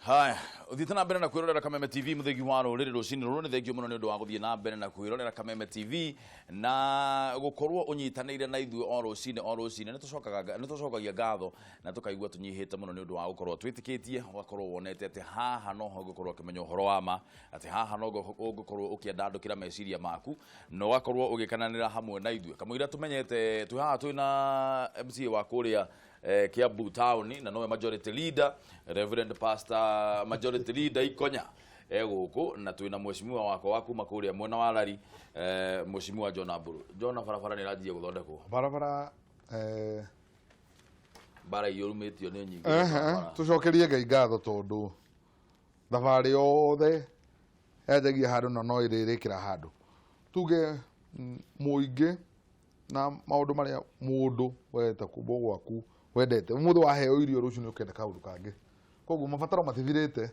Haya, uthitana mbere na kwirorera Kameme TV muthegi wa ruriri rucini ruru ni thengio muno ni undu wa guthie na mbere na kwirorera Kameme TV na gukorwo unyitanire na ithu o rucini ni tucokagia ngatho na tukaigua tunyihite muno ni undu wa gukorwo twitikitie ugakorwo wonete ati haha no ho gukorwo kimenya uhoro wa ma ati haha no gukorwo ukiandandukira meciria maku no ugakorwo ugikananira hamwe na ithu kamwira tumenyete tu haha twina MC wa kuria Kiambu Town na no majority leader Reverend Pastor majority leader Ikonya guku na twina mheshimiwa wako waku makuria mwena wa Rari mheshimiwa John Aburu barabara ni rajie guthondekwo barabara bara yorumetio ni nyingi tucokerie Ngai ngatho tondu thabari yothe enjagia handu no iririkira handu tuge muingi na maundu maria mundu weta kubo gwaku wendete muthu waheo irio rucio ni ukenda kaundu kangi koguo mabataro matithirite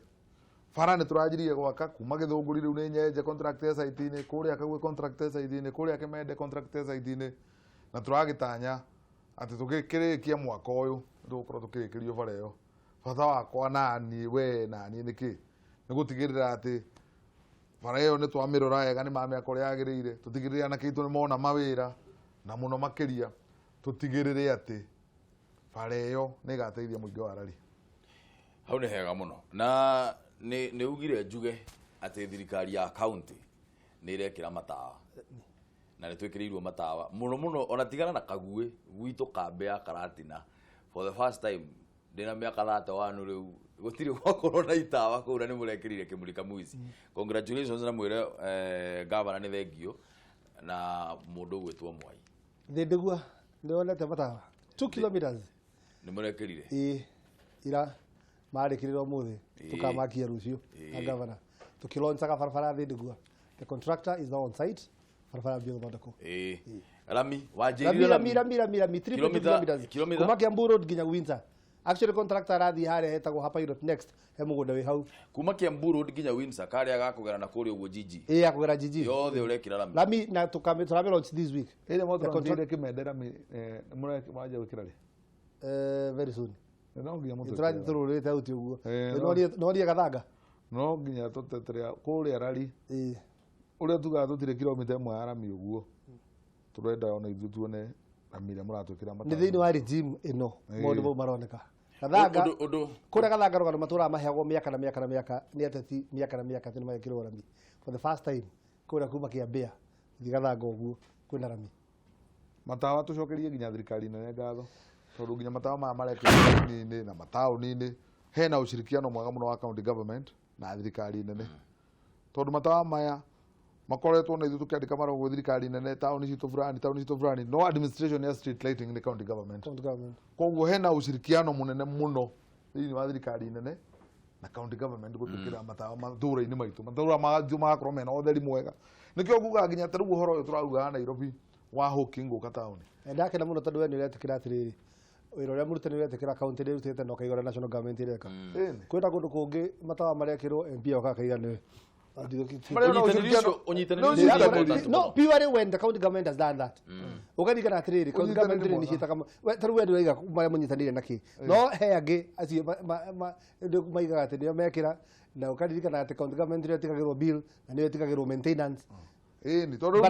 bara ni turajirie gwaka kuma githunguri riu ni nyenje contractor site ni kuria kagwe contractor site ni kuria Kimende contractor site ni na turagitanya ati tugikirikia mwaka uyu ndukorwo tukirikirio bara iyo bata wakwa nani we nani niki ni gutigirira ati bara iyo ni twamirora wega ni mamia kuria agirire tutigirira na kitu ni mona mawira na muno makiria tutigirire ati bara iyo ni gateithia muingi wa Rari hau ni hega muno na ni ugire njuge ati thirikari ya county ni irekira matawa na ni twikiriirwo matawa muno ona tigana na kague gwitu kambe ya Karatina for the first time ndina miaka 31 riu gutiri gwakorwo na itawa kura ni murekirire kimulika muici congratulations na mwire governor ni thengio na mundu gwitwo Mwai ndigua ndionete matawa 2 kilometers ni murekirire ira marekirirwo muthi tukamakia rucio na governor tukilonsaga barabara ndigua the contractor is now on site barabara bio thondeko Rami wajirire Rami 3 kilometers kuma Kiambu Road nginya Windsor actually contractor arathi hare hetagwo ha pilot next he mugunda wi hau kuma Kiambu Road nginya Windsor karia gakugera na kuri uguo jiji akugera jiji yothe urekira Rami na tukame launch this week ile moto contractor Kimende Rami mura waje wikira ri very soon no nginya moto tururite auti uguo no ria gathanga no nginya tuteterea kuria Rari uria tuga tutire kilomita 1 ya Rami uguo turenda ona ithu tuone Rami muratwikira mata ni thiini wa regime ino mundu bo maroneka gathanga kuria gathanga rogano matura maheagwo miaka na miaka ni ateti miaka na miaka tini magekirwo Rami for the first time kuria kuma Kiambia gathanga uguo kwina Rami matawa tucokerie nginya thirikari nene ngatho tondu nginya matawa ma marekirwo nini na matauni-ini hena ushirikiano mwega muno wa county government na thirikari nene tondu matawa maya makoretwo na ithu tukiandika marogwo thirikari nene tauni citu fulani no administration ya street lighting ni county government koguo hena ushirikiano munene muno thini wa thirikari nene na county government gutukira matawa mathura-ini maitu mathura magakorwo mena utheri mwega nikio nguga nginya taru uhoro uyu turaruga Nairobi wa hooking guka tauni ndakena muno tondu we ni uretikira atiriri wira uria murutani uretikira county ni rutite no kaigora national government ireka kwenda kundu kungi matawa marekirwo MP okakaiga ni no purely when the county government has done that ukani kana atiriri county government ni shita kama taru we ndiga mara munyitanire naki no he angi acio ndio maiga ati ndio mekira na ukadirika na ati county government ndio tikagirwo bill na ndio tikagirwo maintenance ni tondu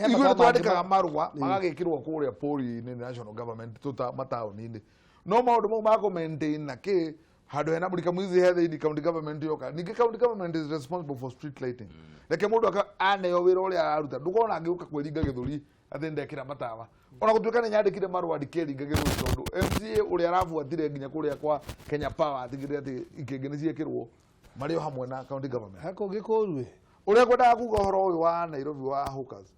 iguru twandikaga marua magagikirwo kuria pori-ini national government tuta matauni-ini no maundu mau ma maintain na ki handu hena mulika mwizi he thiini county government yoka ningi county government is responsible for street lighting reke mundu aneyo wira uria araruta ndukona angiuka kweringa githuri athi ndekira matawa ona gutuika ni nyandikire marua ndikeringa githuri tondu MCA uria arafuatire nginya kuria kwa Kenya Power atigire ati ikingi ni ciekirwo mario hamwe na county government hako gikorwe uria kwendaga kuga uhoro uyu wa Nairobi wa hookers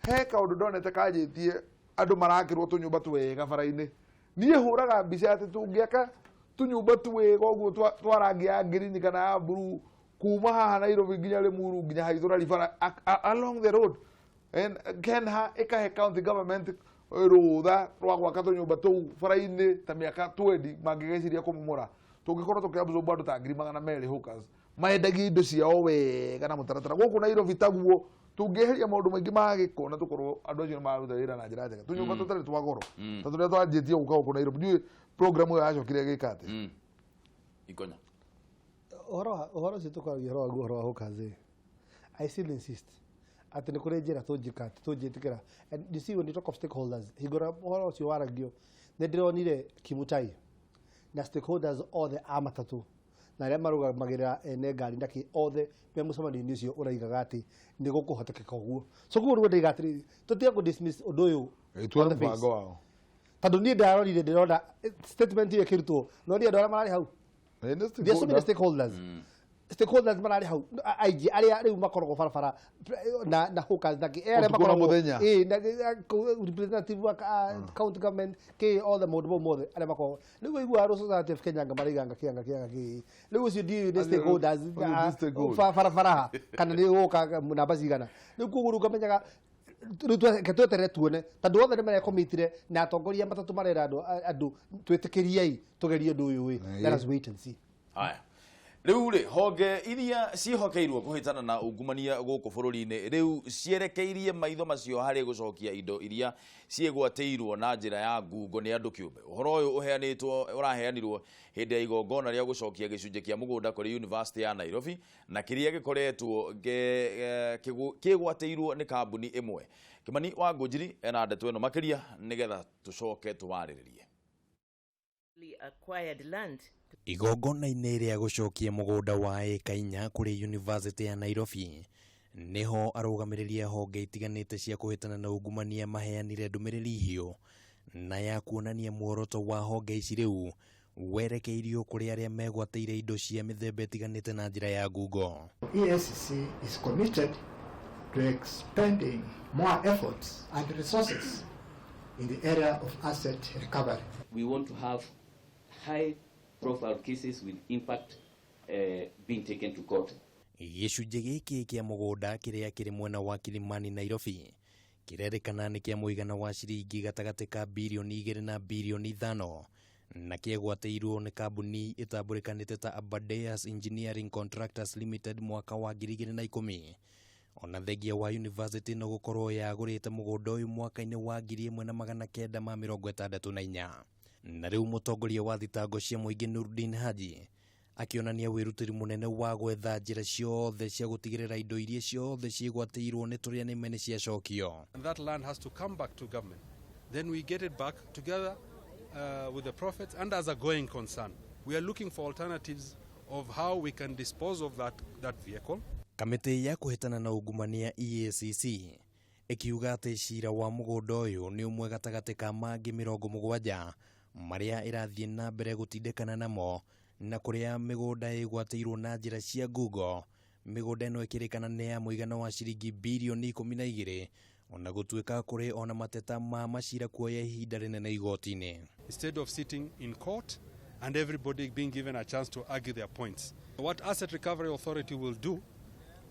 he kaundu ndonete kanjitie andu marakirwo tunyumba twega bara-ini nie huraga mbica ati tungiaka tunyumba twega uguo twarangia green kana blue kuma haha Nairobi nginya Limuru nginya haithura ribara along the road and Kenha ikahe county government rutha rwa gwaka tunyumba tuu bara-ini ta miaka 20 mangigeciria kumumura tungikorwo tukiabsorb andu ta 200 hookers maendagia indo ciao wega na mutaratara guku Nairobi taguo tungiheria maundu maingi ma giko na tukorwo andu acio maruta wira na njira njega tunyumba tutari twa goro ta turia twanjitie guka guku Nairobi ni program yo yacokire gikate Ikonya Uhoro ucio tukwaragia uhoro wa hukazi. I still insist. Ati nä kå rä njä ra tå njä tä kä ra. And you see when you talk of stakeholders, hingå uhoro å cio waragio nä ndä ronire Kimutai na stakeholders othe a matatå na arä a marå ra ene ngari ndakä othe me må cemanio-inä å cio å raigaga atä nä gå kå hotekeka å guo. So guo nä ndaiga atä rä tå tiga gå dismiss å ndå å Tuone mpango wao. tondå niä ndaronire ndä rona statement ä kä rutwo no niä andå arä a mararä hau. There's so many stakeholders. Stakeholders mararä hau aingä arä a rä u makoragwo barabara na hookers na arä a makoragwo representative wa county government kä othe maå ndå mau mothe arä a makoragwo rä u aiguaga rå society of Kenya maraiga kä rä u å cio ndiä nä stakeholders barabara kana nä gå ka namba cigana rä u koguo rä u ngamenyaga rä tweterere tuone tondå othe nä marekomitire na atongoria matatå marera andå twä tä kä riai tå gerie å ndå å yå let us wait and see. Haya. Riu ri honge iria cihokeirwo kuhitana na ungumania guku bururi-ini riu cierekeirie maitho macio hari gucokia indo iria ciegwateirwo na njira ya ngungo ni andu kiumbe. Uhoro uyu uheanitwo uraheanirwo hindi ya igongona ria gucokia gicunje kia mugunda kuri University ya Nairobi na kiria gikoretwo kiegwateirwo ni kambuni imwe. Kimani wa Ngũnjiri ena ndeto ino makiria nigetha tucoke tuwariririe. Acquired land. Igongona-inĩ rĩa gũcokia mũgũnda wa eka 4 kũrĩ University ya Nairobi niho arũgamĩrĩri honge itiganĩte cia kũhĩtana na ungumania maheanire ndũmĩrĩri hiũ na ya kuonania muoroto wa honge ici rĩu werekeirio kũrĩ arĩa megwatĩire indo cia mĩthemba ĩtiganĩte na njĩra ya ngungo. EACC is committed to expending more efforts and resources in the area of asset recovery. We want to have high profile cases with impact being taken to court. Gĩcunjĩ gĩkĩ kĩa mũgũnda kĩrĩa kĩrĩ mwena wa Kilimani Nairobi kĩrerĩkana nĩ kĩa mũigana wa ciringi gatagatĩ ka bilioni 2 na bilioni 5 na kĩegwatĩirwo nĩ kambuni ĩtambũrĩkanĩte ta Abadeas Engineering Contractors Limited mwaka wa 2010. Ona thengia wa university no gũkorwo yagũrĩte mũgũnda ũyũ mwaka-inĩ wa 1964. Na rĩu mũtongoria wa thitango cia mũingĩ Nurdin Haji akionania wĩrutĩri mũnene wa gwetha njĩra ciothe cia gũtigĩrĩra indo iria ciothe ciĩgwatĩirwo nĩ Turianime nĩ ciacokio. That land has to come back to government. Then we get it back together with the profits and as a going concern. We are looking for alternatives of how we can dispose of that vehicle. Kamĩtĩ ya kũhĩtana na ungumania EACC ĩkiuga atĩ cira wa mũgũnda ũyũ nĩ ũmwe gatagatĩ ka mangĩ 70 marĩa ĩrathiĩ na mbere gũtindĩkana namo na kũrĩa mĩgũnda ĩgwatĩirwo na njĩra cia ngungo. Mĩgũnda ĩno ĩkĩrĩkana nĩ ya mũigana wa ciringi bilioni 12 ona gũtuĩka kũrĩ ona mateta ma macira kuoya ihinda rĩnene igoti-inĩ. Instead of sitting in court and everybody being given a chance to argue their points, what Asset Recovery Authority will do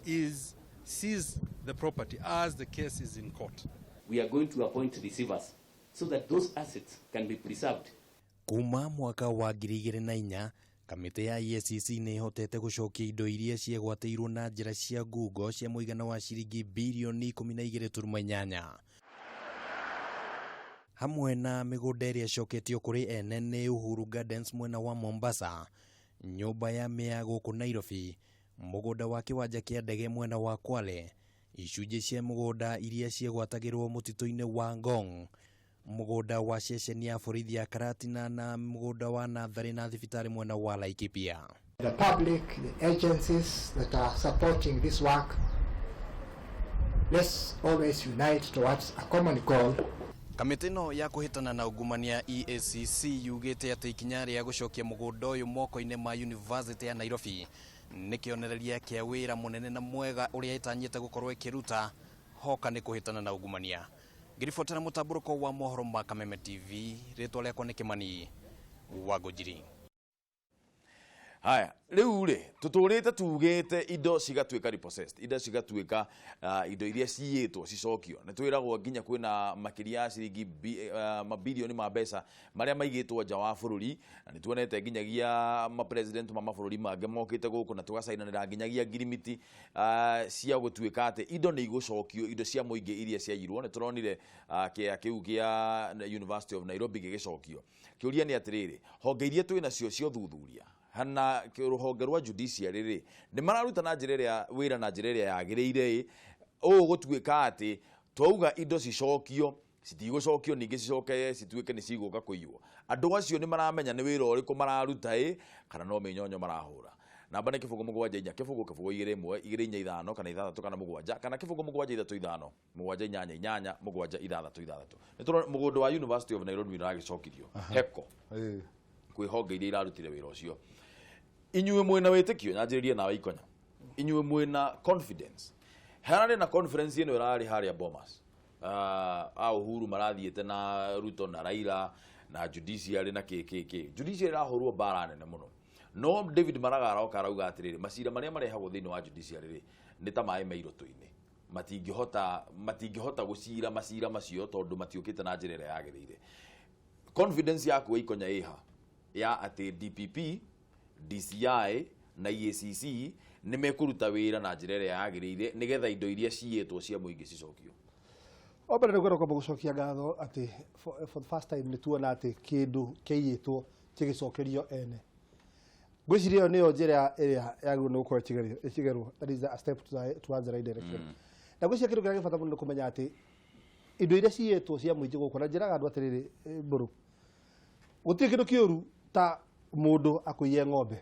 is seize the property as the case is in court. We are going to appoint receivers so that those assets can be preserved. Kuma mwaka wa 2004 kamĩtĩ ya EACC nĩ ĩhotete gũcokia indo iria ciegwatĩirwo na njĩra cia ngungo cia mũigana wa ciringi bilioni 12.8 hamwe na mĩgũnda ĩrĩa ĩcoketio kũrĩ ene nĩ Uhuru Gardens mwena wa Mombasa, nyũmba ya mĩa gũkũ Nairobi, mũgũnda wa kĩwanja kĩa ndege mwena wa Kwale, icunjĩ cia mũgũnda iria ciegwatagĩrwo mũtitũ-inĩ wa Ngong, mũgũnda wa ceceni ya borithi ya Karatina na mũgũnda wa Natharĩ na thibitarĩ mwena wa Laikipia. The public, the agencies that are supporting this work, let's always unite towards a common goal. Kamĩtĩ ĩno ya kũhĩtana na ungumania EACC yugĩte atĩ ikinya rĩa gũcokia mũgũnda ũyũ moko-inĩ ma University ya Nairobi nĩ kĩonereria kĩa wĩra mũnene na mwega ũrĩa ĩtanyĩte gũkorwo ĩkĩruta hoka nĩ kũhĩtana na ungumania. Ngĩribotera mũtambũrũko wa mohoro ma Kameme TV, rĩtwa rĩakwa nĩ Kimani wa Ngũnjiri. Haya, riu ri tutũrĩte tugĩte indo cigatuĩka repossessed, indo cigatuĩka indo iria ciyĩtwo cicokio. Nĩ twĩragwo nginya kwĩna makĩria ciringi mabilioni ma mbeca marĩa maigĩtwo nja wa bũrũri, na nĩ tuonete nginyagia president ma mabũrũri mangĩ mokĩte gũkũ na tũgacainanĩra nginyagia ngirimiti cia gũtuĩka atĩ indo nĩ igũcokio, indo cia mũingĩ iria ciaiyirwo. Nĩ tũronire kĩu kĩa University of Nairobi gĩgĩcokio. Kĩũria nĩ atĩrĩrĩ, honge iria twĩnacio cia ũthuthuria hana ruhonge rwa judiciary ri ni mararuta na njira ria wira na njira ria yagirire o gutuika ati twauga indo cicokio citigũcokio ningĩ cicoke cituĩke nĩ cigũka kũiywo andũ acio nĩ maramenya nĩ wĩra ũrĩkũ mararuta kana no mĩnyonyo marahũra namba nĩ kĩbũgũ mũgwanja inya kĩbũgũ igĩrĩ ĩmwe igĩrĩ inya ithano kana ithathatũ kana mũgwanja kana kĩbũgũ mũgwanja ithatũ ithano mũgwanja inyanya inyanya mũgwanja ithathatũ ithathatũ nĩ tũrona mũgũnda wa University of Nairobi nĩũragĩcokirio heko kwĩ honge iria irarutire wĩra ũcio inyuĩ mwĩna wĩtĩkio nyanjĩrĩrie nawe Ikonya inyuĩ mwĩna confidence hararĩ na conference ĩno ĩrarĩ harĩa Bomas Uhuru marathiĩte na Ruto na Raila na judiciary na KKK judiciary rahũrwo mbara nene mũno no David Maraga aroka arauga atirĩrĩ macira marĩa marehagwo thĩinĩ wa judiciary nĩ ta maĩ mairũtũ-inĩ matingĩhota gũcira macira macio tondũ matiũkĩte na njĩra ĩrĩa yagĩrĩire confidence yaku Ikonya ĩha ya atĩ DPP DCI na EACC nĩ mekũruta wĩra na njĩra ĩrĩa yagĩrĩire nĩgetha indo iria ciyĩtwo cia mũingĩ cicokio Obere nĩgwenda kwamba gũcokia ngatho atĩ for the first time nĩ tuona atĩ kĩndũ kĩiyĩtwo kĩgĩcokerio ene ngwĩciria ĩyo nĩyo njĩra ĩrĩa yagĩrĩirwo nĩ gũkorwo ĩkĩgerwo that is a step towards the right direction na ngwĩciria kĩndũ kĩrĩa gĩbata mũno nĩ kũmenya atĩ indo iria ciyĩtwo cia mũingĩ gũkũ na njĩraga andũ atĩrĩrĩ mbũrũ gũtirĩ kĩndũ kĩũru ta mũndũ akũiye ng'ombe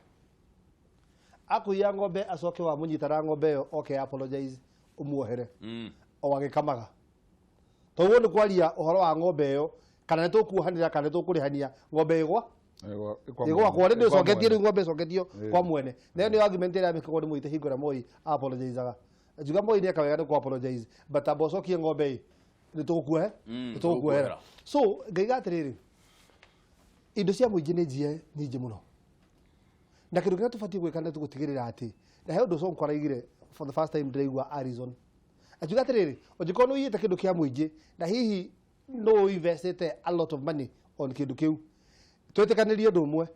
acoke wa mũnyitana ng'ombe ĩyo oke apologize ũmuohere o agĩkamaga toguo nĩ kwaria ũhoro wa ng'ombe ĩyo kana nĩ tũkuohanĩra kana nĩ tũkũrĩhania ng'ombe ĩgwa kwa rĩndĩ ĩcoketie rĩu ng'ombe ĩcoketio kwa mwene na ĩyo nĩ argument ĩrĩa yamĩkagwo nĩ Mũitĩ hingo ĩrĩa Moi apologizaga njuga Moi nĩ eka wega nĩ kũ apologize but amba ũcokie ng'ombe nĩ tũgũkuohera so ngaiga atĩrĩrĩ indo cia mũingĩ nĩ njie nyingĩ mũno na kĩndũ kĩrĩa tũbatiĩ gwĩka nĩ tũgũtigĩrĩra atĩ na he ũndũ ũcio nkwaraigire for the first time ndĩraigua Arizona ajuga atĩrĩrĩ ũngĩkorwo nĩ ũiyĩte kĩndũ kĩa mũingĩ na hihi no investete a lot of money on kĩndũ kĩu twĩtĩkanĩrie ũndũ ũmwe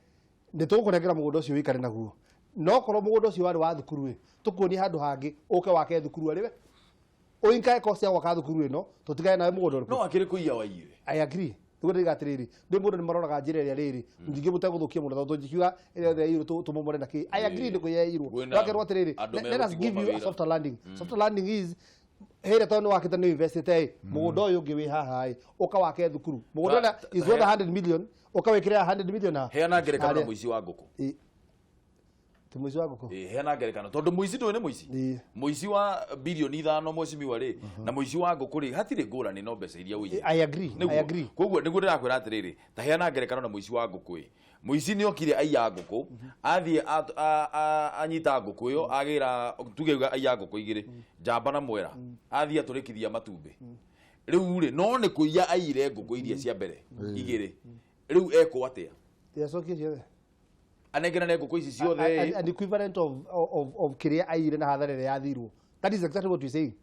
nĩ tũgũkũnengera mũgũnda ũcio wĩikare naguo no korwo mũgũnda ũcio warĩ wa thukuru tũkuonie handũ hangĩ ũke wake thukuru arĩwe ũinkae kosti ya gwaka thukuru ĩno tũtigane nawe mũgũnda ũrĩkũ no akĩrĩ kũiya waiyire I agree nĩguo ndĩga atĩrĩrĩ ndĩ mũndũ nĩ maroraga njĩra ĩrĩa rĩrĩ ndingĩ mũtegũthũkia mũno tondũ tũngiuga ĩrĩa yothe yairwo tũmomore na kĩ I agree nĩ kũyairwo wakerwo atĩrĩrĩ let us give you a softer landing softer landing is here tondũ wakĩte nĩ investete mũgũnda ũyũ ũngĩ wĩ haha ũka wake thukuru mũgũnda is worth 100 million ũka wĩkĩra 100 million ha heana ngerekano na mũici wa ngũkũ ti mũici wa ngũkũ heana ngerekano tondũ mũici ndũĩ nĩ mũici mũici wa bilioni 5 mwecimiwa rĩ na mũici wa ngũkũ rĩ hatirĩ ngũrani no mbeca iria ũiyĩ I agree koguo nĩguo ndĩrakwĩra atĩrĩrĩ ta heana ngerekano na mũici wa ngũkũ mũici nĩ okire aiya ngũkũ athiĩ anyita ngũkũ ĩyo agĩra tugeuga aiya ngũkũ igĩrĩ njamba na mwera athiĩ atũrĩkithia matumbĩ rĩu rĩ no nĩ kũiya aiyire ngũkũ iria cia mbere igĩrĩ rĩu ekwo atĩa yacokie ciothe anengerane ngũkũ ici ciothe an equivalent of kĩrĩa aiyire na hathara ĩrĩa yathirwo that is exactly what we saying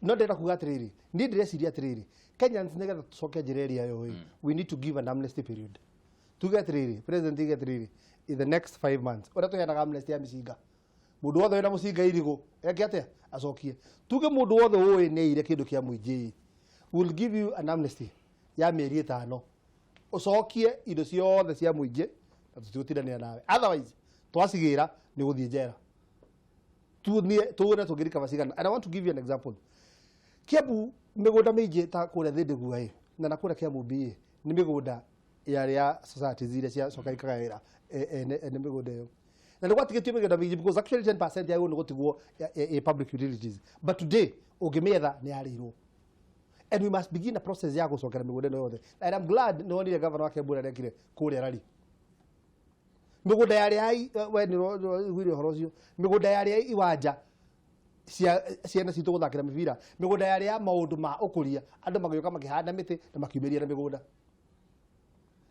no ndĩrenda kuga atĩrĩrĩ niĩ ndĩreciria atĩrĩrĩ Kenyans nĩgetha tũcoke njĩra ĩrĩa yo we need to give an amnesty period tuge atĩrĩrĩ president ige atĩrĩrĩ in the next 5 months ũrĩa tũheanaga amnesty ya mĩcinga mũndũ wothe wĩna mũcinga irigũ eke atĩa acokie tuge mũndũ wothe ũĩ nĩ aire kĩndũ kĩa mũingĩ will give you an amnesty ya mĩeri 5 ũcokie indo ciothe cia mũingĩ na tũtigũtindanĩra nawe otherwise twacigĩra nĩ gũthiĩ njera tuone tũngĩrikaba cigana and I want to give you an example Kiambu mĩgũnda mĩingĩ ta kũrĩa Thĩndĩgua na kũrĩa Kiambu nĩ mĩgũnda yarĩ ya societies iria ciacoka ikaga wĩra ene mĩgũnda ĩyo na nĩ gwatigĩtio mĩgũnda mĩingĩ because actually 10% yayo nĩ gũtigwo public utilities but today ũngĩmĩetha nĩ yarĩirwo and we must begin a process ya gũcokera mĩgũnda ĩno yothe and I'm glad nĩ wonire governor wa Kiambu ũrĩa ekire kũrĩa rari mĩgũnda yarĩ hai we nĩ wĩrĩ ũhoro ũcio mĩgũnda yarĩ iwanja ciana citũ gũthakĩra mĩbira mĩgũnda yarĩ ya maũndũ ma ũkũria andũ magĩũka makĩhanda mĩtĩ na makiumĩria na mĩgũnda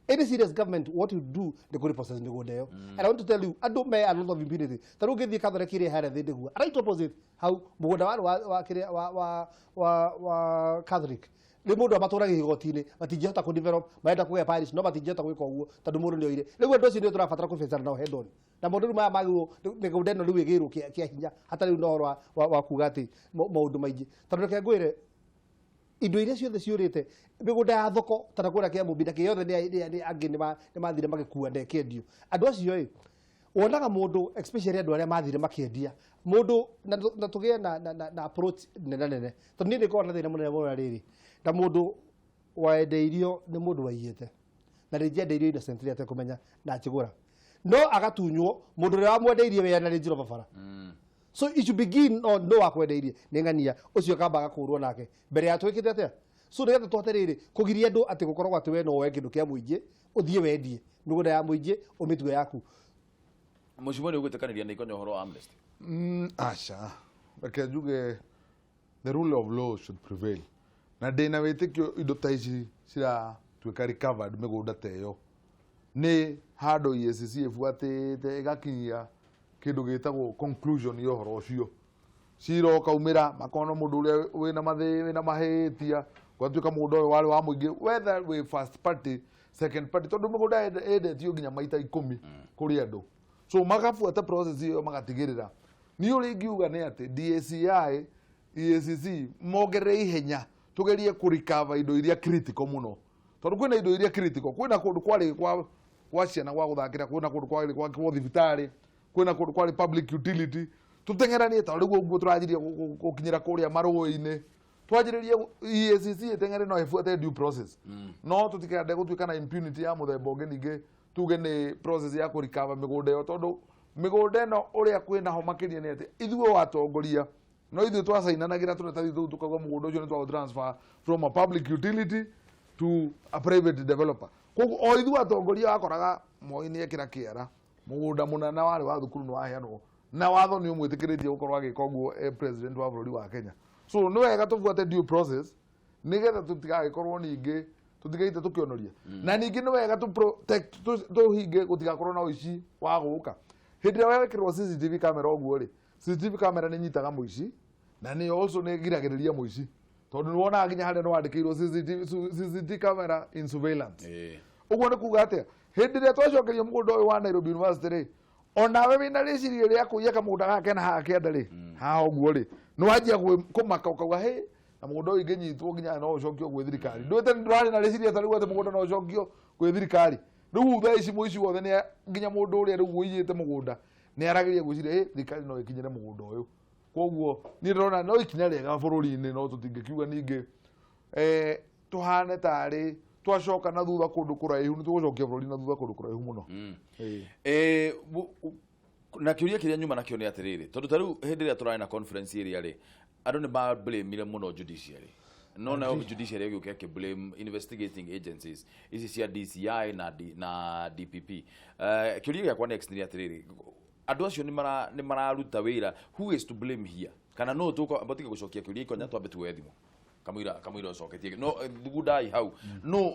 any serious government what you do nĩ kũreprocess mĩgũnda ĩyo and I want to tell you andũ me a lot of impunity ta rĩu ũngĩthiĩ Catholic ĩrĩa harĩa Thĩndĩgua right opposite hau mũgũnda warĩ wa Catholic rĩ mũndũ amatũragĩ igoti-inĩ matingĩhota kũdevelop marenda kũgĩa parish no matingĩhota gwĩka ũguo tondũ mũndũ nĩ oire rĩu andũ acio nĩ tũrabatara kũbecana nao hendoni na mũndũ rĩu maya magĩrwo mĩgũnda ĩno rĩu ĩgĩrwo kĩa hinya hatarĩ rĩu na ũhoro wa kuga atĩ maũndũ maingĩ tondũ reke ngwĩre indo iria ciothe ciũrĩte mĩgũnda ya thoko tana kũrĩa Kiambu ndake yothe nĩ angĩ nĩ mathire magĩkua na ĩkendio andũ acio wonaga mundu especially andu aria mathire makiendia mundu na tugie na approach nene tondu ni ndikona thina munene muno riri na mundu waendeirio ni mundu waiyete na rĩngĩ endeirio innocent rĩa atekumenya na njigũra no agatunywo mundu ũrĩa wamwendeirie we na rĩnjiro babara so it should begin on no wakwendeirie nĩ ng'ania ũcio kamba agakũrwo nake mbere ya twĩkĩte atĩa so nĩgetha tũhote rĩrĩ kũgiria andũ atĩ gũkorwo atĩ we no woe kĩndũ kĩa mũingĩ ũthiĩ wendie mĩgũnda ya mũingĩ ũmĩtue yaku Mheshimiwa nĩ ũgwĩtĩkanĩria na ikonya ũhoro wa amnesty Aca reke njuge the rule of law should prevail na ndĩna wĩtĩkio indo ta ici ciratuĩka recovered mĩgũnda ta ĩyo nĩ handũ EACC ĩbuatĩte ĩgakinyia kĩndũ gĩtagwo conclusion ya ũhoro ũcio cira ũkaumĩra makona mũndũ ũrĩa wĩna mahĩtia gwatuĩka mũgũnda ũyũ warĩ wa mũingĩ whether wĩ first party second party tondũ mũgũnda endetio nginya maita 10 kũrĩ andũ so magabuata process ĩyo magatigĩrĩra niĩ ũrĩa ingiuga nĩ atĩ DCI EACC mongerere ihenya tugerie kũrecover indo iria critical muno tondu kwina indo iria critical kwina kundu kwari kwa ciana gwa guthakira kwina kundu kwari kwa thibitarĩ kwina kundu kwari public utility tutengeranie ta rĩu ũguo tũranjirie gũkinyĩra kũrĩa marũĩ-inĩ twanjĩrĩrie EACC ĩteng'ere no ĩbuate due process no tũtikende gũtuĩka na impunity ya mũthemba ũngĩ ningĩ tuge nĩ process ya kũrecover mĩgũnda ĩyo tondũ mĩgũnda ĩno ũrĩa kwĩnaho makĩria nĩ atĩ ithuĩ watongoria no ithuĩ twacainanagĩra tũratathi tũu tũkauga mũgũnda ũcio nĩ twa transfer from a public utility to a private developer koguo o ithuĩ atongoria wakoraga Moi nĩ ekĩra kĩara mũgũnda mũnene warĩ wa thukuru nĩ waheanwo na watho nĩ ũmwĩtĩkĩrĩtie gũkorwo agĩka ũguo president wa bũrũri wa Kenya so nĩ wega tũbuate due process nĩgetha tũtigagĩkorwo ningĩ tũtigaite tũkĩonoria na ningĩ nĩ wega tũhinge gũtigakorwo na ũici wa gũka hĩndĩ ĩrĩa wekĩrwo CCTV camera ũguo rĩ CCTV camera nĩ nyitaga mũici na nĩ also nĩ giragĩrĩria mũici tondu nĩ wonaga nginya harĩa nĩ wandĩkĩirwo CCTV camera in surveillance ũguo nĩ kuga atĩa hĩndĩ ĩrĩa twacokeria mũgũnda ũyũ wa Nairobi University rĩ onawe wĩna rĩciria rĩa kũiya kamũgũnda gake na haha kĩanda rĩ haha ũguo rĩ nĩ wanjia kũmaka ũkauga hĩ na mũgũnda ũyũ ingĩnyitwo nginya no ũcokio gwĩ thirikari ndũrarĩ na rĩciria ta rĩu atĩ mũgũnda no ũcokio gwĩ thirikari rĩu thaa ici mũici wothe nĩ nginya mũndũ ũrĩa rĩu ũiyĩte mũgũnda nĩ aragĩria gwĩciria thirikari no ĩkinyĩre mũgũnda ũyũ koguo niĩ ndĩrona no ikinya rĩega bũrũri-inĩ no tũtingĩkiuga ningĩ tũhane tarĩ twacoka na thutha kũndũ kũraihu nĩ tũgũcokia bũrũri na thutha kũndũ kũraihu mũno na kĩũria kĩrĩa nyuma nakĩo nĩ atĩrĩrĩ tondũ ta rĩu hĩndĩ ĩrĩa tũrarĩ na conference ĩrĩa rĩ andũ nĩ mablamire mũno judiciary no nayo judiciary ĩgĩũka ĩkĩblame investigating agencies ici cia DCI na DPP kĩũria gĩakwa next nĩ atĩrĩrĩ andũ acio nĩ mararuta wĩra who is to blame here kana no tũbatige gũcokia kĩũria ikonya twambe tuoe thimũ kamũira ũcoketie no thugundai hau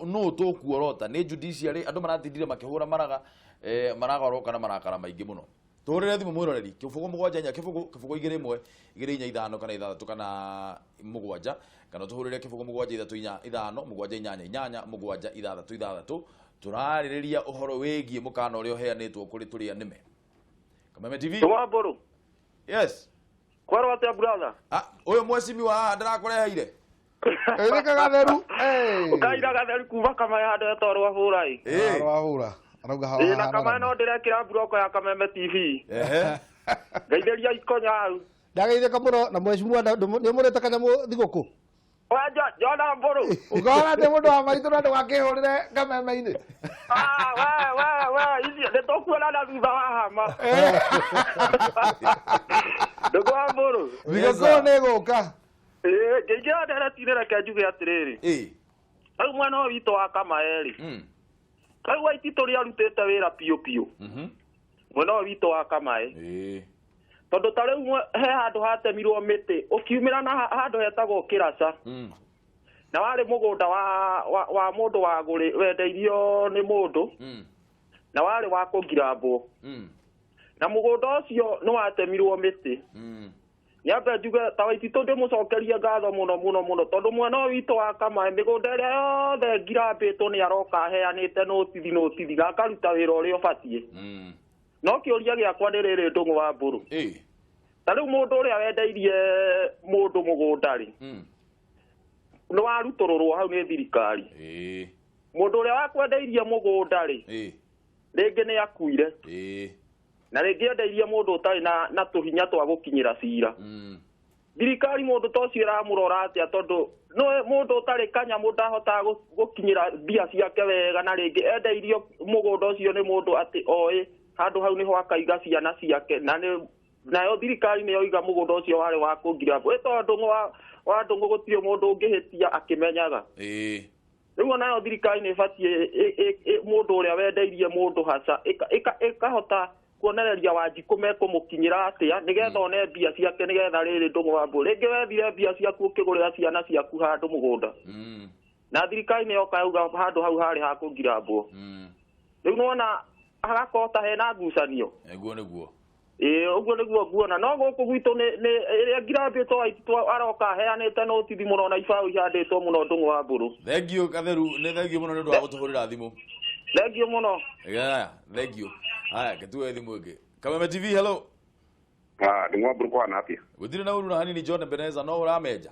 no tũkuorota nĩ judiciary andũ maratindire makĩhũra maragorwo kana marakara maingĩ mũno tũhũrĩre thimũ mwĩroreri kĩbũgũ mũgwanja inya kĩbũgũ igĩrĩ ĩmwe igĩrĩ inya ithano kana ithathatũ kana mũgwanja kana tũhũrĩre kĩbũgũ mũgwanja ithatũ inya ithano mũgwanja inyanya inyanya mũgwanja ithathatũ ithathatũ tũrarĩrĩria ũhoro wĩgiĩ mũkana ũrĩa ũheanĩtwo kũrĩ Turianime Kameme TV Twambũrũ yes kwarwo atĩa brother ũyũ mwecimi wa ndĩrakũreheire ĩrĩka gatheru ũkaira gatheru kuma kama ya andũ etwo rwahũra rwahũra arauga haha na kama no ndĩrekĩra buroko ya Kameme TV ngeithĩria ikonya hau ndageithĩka mũno na mheshimiwa nĩ mũrĩte kanyamũ thigũkũ Jona Mbũrũ ũkona atĩ mũndũ wa maitũ na ndũgakĩhũrĩre Kameme-inĩ nĩ tũkuonana thutha wa hama ndũgũ wa Mbũrũ thigũkũ nĩ ĩgũka ngĩingĩra ndereti-inĩ reke njuge atĩrĩrĩ rĩu mwena ũyũ witũ wa Kamae-rĩ rĩu Waititũ nĩarutĩte wĩra piũ piũ mwena ũyũ witũ wa Kamae tondũ ta rĩu he handũ hatemirwo mĩtĩ ũkiumĩra na handũ hetagwo Kĩraca na warĩ mũgũnda wa mũndũ wendeirio nĩ mũndũ na warĩ wa kũngirambwo na mũgũnda ũcio nĩ watemirwo mĩtĩ nyambe njuge ta Waititũ ndĩmũcokerie ngatho mũno mũno mũno tondũ mwena ũyũ witũ wa Kamae mĩgũnda ĩrĩa yothe ngirambĩtwo nĩ aroka aheanĩte nũtithi gakaruta wĩra ũrĩa ũbatiĩ no kĩũria gĩakwa nĩ rĩrĩ Ndũng'ũ wa Mbũrũ ta rĩu mũndũ ũrĩa wendeirie mũndũ mũgũnda-rĩ nĩ warutũrũrwo hau nĩ thirikari mũndũ ũrĩa wakwendeirie mũgũnda-rĩ rĩngĩ nĩ akuire na rĩngĩ endeirie mũndũ ũtarĩ na tũhinya twa gũkinyĩra cira thirikari mũndũ ta ũcio ĩramũrora atĩa tondũ no mũndũ ũtarĩ kanyamũ ndahotaga gũkinyĩra mbia ciake wega na rĩngĩ endeirio mũgũnda ũcio nĩ mũndũ atĩ oĩ handũ hau nĩho akaiga ciana ciake nayo thirikari nĩyoiga mũgũnda ũcio warĩ wa kũngirabũ tondũ wa ndũngũ gũtirĩ mũndũ ũngĩhĩtia akĩmenyaga rĩu nayo thirikari nĩ ĩbatiĩ mũndũ ũrĩa wendeirie mũndũ haca ĩkahota kuonereria Wanjikũ mekũmũkinyĩra atĩa nĩgetha one mbia ciake nĩgetha rĩrĩ ndũngũ wa mbũ rĩngĩ wethire mbia ciaku ũkĩgũrĩra ciana ciaku handũ mũgũnda na thirikari nĩyoka yauga handũ hau harĩ ha kũngirabũ rĩu nĩwona hagakota hena ngucanio guo nĩguo ũguo nĩguo nguona no gũkũ gwitũ nĩ ĩrĩa ngirambĩtwo Waititũ aroka aheanĩte nothithi mũno na ibaũ ihandĩtwo mũno ndũngũ wa mbũrũ thengio Gatheru nĩ thengio mũno nĩ ũndũ wa gũtũhũrĩra thimũ thengio mũno thengio haya ketue thimũ ĩngĩ Kameme TV hello ndĩng'wa mbũrũ kwana atĩa gũtirĩ na ũru na hanini John Ebeneza no ũramenja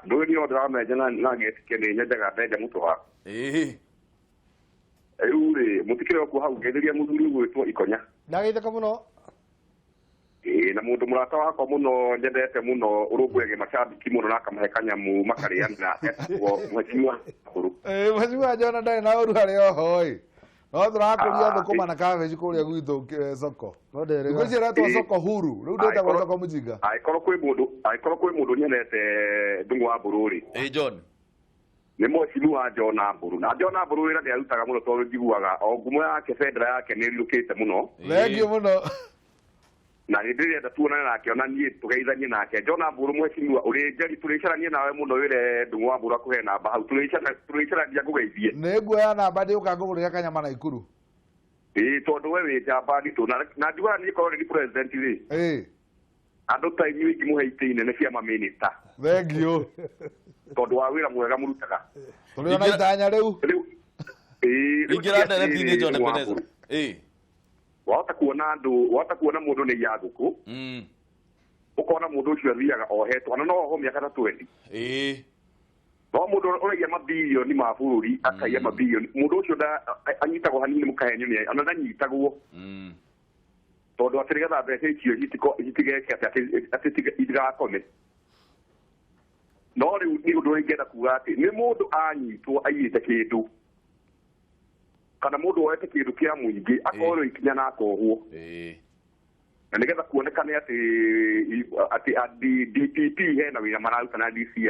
ndũĩ nĩ ndĩramenja na ngetĩkia nĩ nyenjaga ndenja mũtwe waku rĩu rĩ mũtikĩre okuo hau ngeithĩria mũthuri gwĩtwo Ikonya ndageithĩka mũno na mũndũ mũrata wakwa mũno nyendete mũno ũrũmbũyagia macambiki mũno na akamahe kanyamu makarĩanĩra etagwo mheshimiwa Mbũrũ mheshimiwa John ndarĩ na ũru harĩ oho no tũrakũria thũkũma na cabbage kũrĩa gwitũ soko thikũ ici ĩretwo soko huru rĩu ndĩtagwo soko mũjinga angĩkorwo kwĩ mũndũ nyendete ndũng'ũ wa Mbũrũ rĩ John nĩ mheshimiwa John Mbũrũ na John Mbũrũ wĩra nĩ arutaga mũno tondũ njiguaga o ngumo yake bendera yake nĩ ĩrirũkĩte mũno thengio mũno na nĩ ndĩrenda tuonane nake ona niĩ tũgeithanie nake John Mbũrũ mheshimiwa ũrĩ njari tũrĩcaranie nawe mũno wĩre ndũng'ũ wa Mbũrũ akũhe namba hau tũrĩcarania ngũgeithie nĩ nguoya namba ndĩũka ngũgũrĩra kanyama na Ikuru tondũ we wĩ njamba nditũ na njugaga niĩ korwo nĩ president rĩ andũ ta inyuĩ ingĩmũhe itĩ inene cia mamĩnĩta thengio tondũ wa wĩra mwega mũrutaga tũrĩ ona itanya rĩu ingĩra nderethi-inĩ John Ebeneza wahota kuona mũndũ nĩ ya ngũkũ ũkona mũndũ ũcio athiaga ohetwo na no oho mĩaka ta 20 no mũndũ ũraiya mabilioni ma bũrũri akaiya mabilioni mũndũ ũcio anyitagwo hanini mũkahenyo ona ndanyitagwo tondũ atĩ nĩgetha mbeca icio citigeke atĩ itigakome no rĩu nĩ ũndũ ũrĩa ingĩenda kuga atĩ nĩ mũndũ anyitwo aiyĩte kĩndũ kana mũndũ woete kĩndũ kĩa mũingĩ akorwo ikinya na akohwo na nĩgetha kuonekane atĩ DPP hena wĩra mararuta na DCI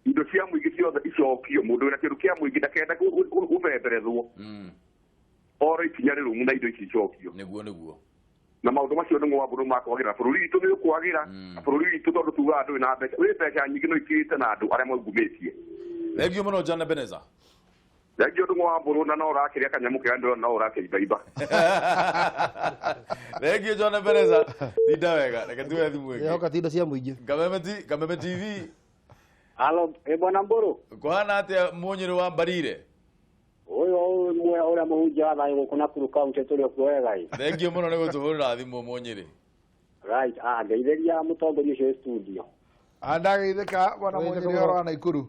indo cia mũingĩ ciothe icokio mũndũ wĩna kĩndũ kĩa mũingĩ ndakenda gũbemberethwo oro ikinya rĩrũmu na indo ici icokio nĩguo na maũndũ macio nĩ ng'wambũrũ makwagĩra bũrũri witũ nĩ ũkwagĩra bũrũri witũ tondũ tugaga ndũrĩ na mbeca wĩ mbeca nyingĩ no ikirĩte na andũ arĩa maungumĩtie thengio mũno John Ebeneza thengio ndũng'ũ wa Mbũrũ na no ũrakĩrĩa kanyamũ kĩrĩa ndĩrona no ũrakĩimbaimba thengio John Ebeneza tinda wega reke tuoe thimũ ĩngĩ yoka tinda cia mũingĩ Kameme TV halo bwana Mbũrũ kũhana atĩa Mũnyĩrĩ wa Mbarire ũyũ mwe ũrĩa mũhunjia wa thayũ gũkũ Nakuru County tũrĩ okuo wega thengio mũno nĩ gũtũhũrĩra thimũ Mũnyĩrĩ right ngeithĩria mũtongoria ũcio studio ndageithĩka bwana Mũnyĩrĩ ũhoro wa Naikuru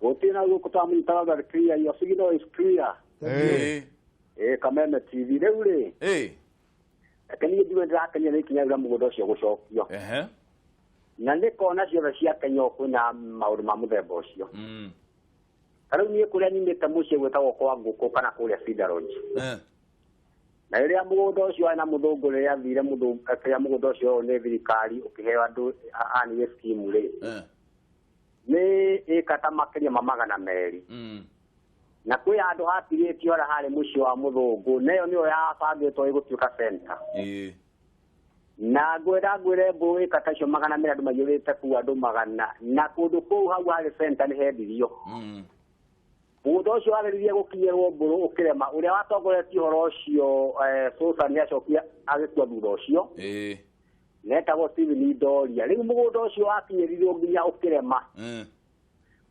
gũtirĩ na gũkũ twamũnyitaga clear your signal is clear Kameme TV rĩu rĩ reke niĩ njuge ndĩrakenia nĩ ikinya rĩrĩa mũgũnda ũcio gũcokio na nĩ kona ciothe cia Kenya kwĩna maũndũ ma mũthemba ũcio rĩu niĩ kũrĩa nyumĩte mũciĩ gwĩtagwo kwa ngũkũ kana kũrĩa Cedar Lodge na rĩrĩa mũgũnda ũcio arĩ na mũthũngũ rĩrĩa athire kĩrĩa mũgũnda ũcio nĩ thirikari ũkĩheo andũ anĩye skimu rĩ nĩ ĩka ta makĩria ma 200 na kwĩ andũ hatirĩtio harĩ mũciĩ wa mũthũngũ nayo nĩyo yabangĩtwo ĩgũtuĩka center na ngwĩre mbũĩ kata icio 200 andũ maiyũrĩte kuu andũ 100 na kũndũ kũu hau harĩ center nĩ hendirio mũgũnda ũcio warĩrĩrie gũkinyĩrwo Mbũrũ ũkĩrema ũrĩa watongoretie ũhoro ũcio Susan nĩacokire agĩkua thutha ũcio netagwo Stephen Idoria rĩu mũgũnda ũcio wakinyĩririo nginya ũkĩrema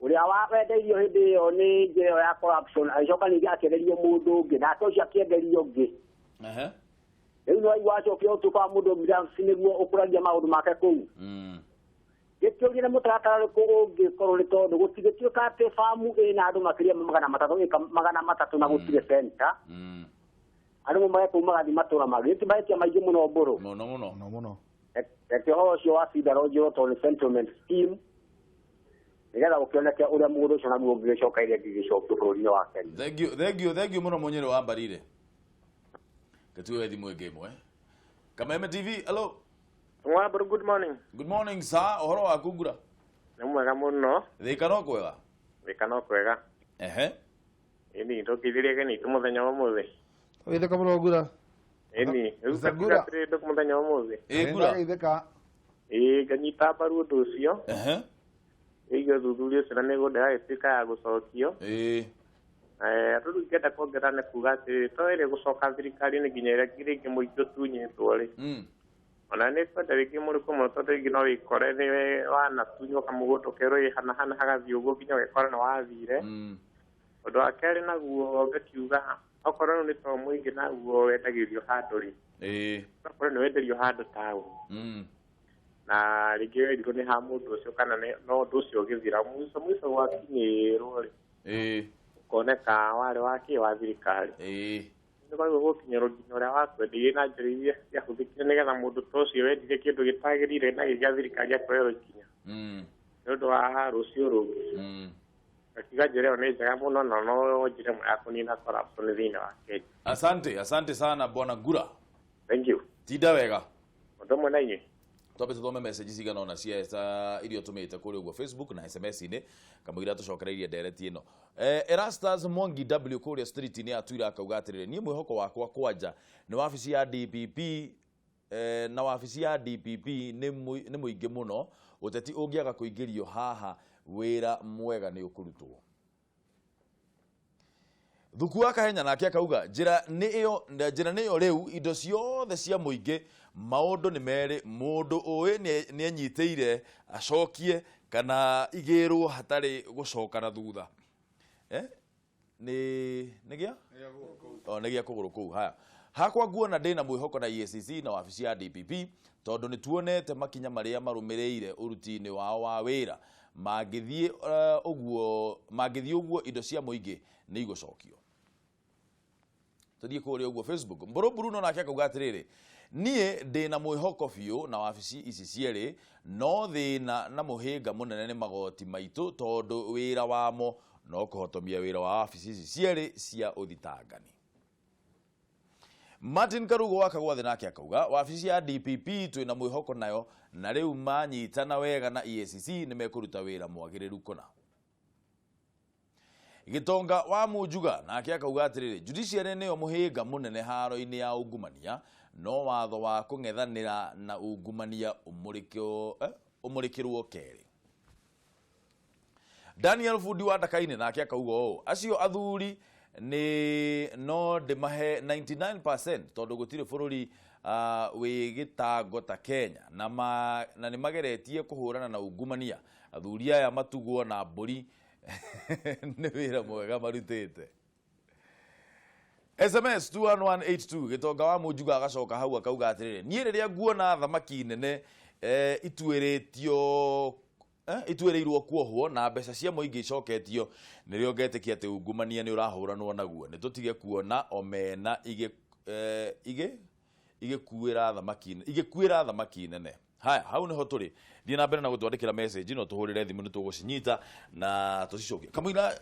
ũrĩa wendeirio hĩndĩ ĩyo nĩ njĩra ĩyo ya corruption agĩcoka ningĩ akĩenderio mũndũ ũngĩ nake ũcio akĩenderio ũngĩ rĩu nĩ waigua acokio ũtuĩka wa mũndũ binafsi nĩguo ũkũragia maũndũ make kũu gĩkĩũria nĩ mũtaratara ũrĩkũ ũngĩkorwo nĩ tondũ gũtigĩtuĩka atĩ famu ĩna andũ makĩria ma 300 na gũtirĩ center Anu mwe kuma gathi matura magiti baiti maiji muno mburu. Muno. Eke ho cio wa cida rojo to settlement scheme. Nigera ukioneka uria mundu ucio na mundu gicoka ile gicoka bũrũri-inĩ wa Kenya. Thank you muno Munyere wa Mbarire. Katuwe thimu ĩngĩ ĩmwe. Kameme TV, hello. Mwaburu, good morning. Good morning, sir. Ohoro waku ngura? Nĩ mwega mũno. Thika no kwega? Thika no kwega. Ĩni tũkithirie geni mũthenya wa mũthĩ. Witheka mũno ngura? Ĩni, rĩu ngura tũrĩ mũthenya wa mũthĩ. Ngura itheka. Nganyita mbaru ũndũ ũcio. Ĩiga thuthuria ũcio na nĩgũnda ĩtuĩka ya gũcokio. Rĩu ingĩenda kuongerera nĩ kuuga atĩrĩrĩ, to ĩrĩ gũcoka thirikari-inĩ nginya ĩrĩa rĩngĩ mũingĩ ũtunyĩtwo rĩ. Ona nĩ kwenda rĩngĩ mũrĩkũ mũno tondũ rĩngĩ no wĩkore nĩ wanatunywo kamũgũnda ũkerwo hana hagathiĩ ũguo nginya ũgekora nĩ wathire. Ũndũ wa kerĩ naguo ngakiuga okorwo nĩ to mũingĩ naguo wendagĩrio handũ rĩ. Okorwo nĩ wenderio handũ taũni. Na rĩngĩ werirwo nĩ ha mũndũ ũcio kana no ũndũ ũcio ũgĩthira mũico gwakinyĩrwo rĩ. Ũkoneka warĩ wa thirikari. Nĩ kwagĩrĩirwo gũkinyĩrwo nginya ũrĩa wakwendirie na njĩra iria ciahũthĩkire nĩgetha mũndũ ta ũcio wendire kĩndũ gĩtagĩrĩire na gĩa thirikari akoerwo ikinya. Nĩ ũndũ wa rũciũ rũngĩ. Akiuga njĩra ĩyo nĩ njega mũno na no njĩra ĩmwe ya kũnina corruption thĩinĩ wa Kenya. Asante sana bwana Ngura. Thank you. Tinda wega. Ũndũ ũmwe na inyuĩ. Twabe tuthome message cigana ona cia irio tumite kuri uguo Facebook na SMS-inĩ kamũgira tucokereirie ndereti ĩno. Erastus Mwangi W kuria street-inĩ atuira akauga atĩrĩrĩ niĩ mwĩhoko wakwa kwanja nĩ wabici ya DPP na wabici ya DPP nĩ mũingĩ mũno ũteti ũngĩaga kũingĩrio haha wĩra mwega nĩ ũkũrutwo. Thuku wa Kahenya nake akauga njĩra nĩ ĩyo rĩu indo ciothe cia mũingĩ maũndũ nĩ merĩ mũndũ ũĩ nĩ anyitĩire acokie kana igĩrwo hatarĩ gũcoka na thutha. Nĩ gĩa kũgũrũ kũu. Haya hakwa nguona ndĩna mwĩhoko na EACC na wabici ya DPP tondũ nĩ tuonete makinya marĩa marũmĩrĩire ũruti-inĩ wao wa wĩra mangĩthiĩ ũguo indo cia mũingĩ nĩ igũcokio. Tũthiĩ kũrĩa ũguo Facebook. Mbũrũ Bruno nake akauga atĩrĩrĩ niĩ ndĩna mwĩhoko biũ na wabici ici cierĩ no thĩna na mũhĩnga mũnene nĩ magoti maitũ tondũ wĩra wamo no kũhotomia wĩra wa wabici ici cierĩ cia ũthitangani. Martin Karugo wakagwa thĩ nake akauga wabici ya DPP twĩna mwĩhoko nayo na rĩu manyitana wega na EACC nĩ mekũruta wĩra mwagĩrĩru kũna. Gitonga wa Munjuga nake akauga atĩrĩrĩ judiciary nĩyo mũhĩnga mũnene haro-inĩ ya ungumania no watho wa kũng'ethanĩra na ungumania ũmũrĩkĩrwo kerĩ. Daniel Fudi wa Ndakaine nake akauga ũũ acio athuri no ndĩmahe 99% tondũ gũtirĩ bũrũri wĩ gĩtango ta Kenya na nĩ mageretie kũhũrana na ungumania athuri aya matugwo na mbũri nĩ wĩra mwega marutĩte. SMS 21182 Gitonga wa Munjuga agacoka hau akauga atĩrĩrĩ niĩ rĩrĩa nguona thamaki nene ituĩrĩirwo kuohwo na mbeca cia mũingĩ icoketio nĩrĩo ngetĩkia atĩ ungumania nĩ ũrahũranwo naguo nĩ tũtige kuona omena igĩkuĩra thamaki nene. Haya hau niho tũrĩ thiĩ na mbere na gũtwandĩkĩra message no tũhũrĩre thimũ nĩ tũgũcinyita na tũcicokie. Kamũira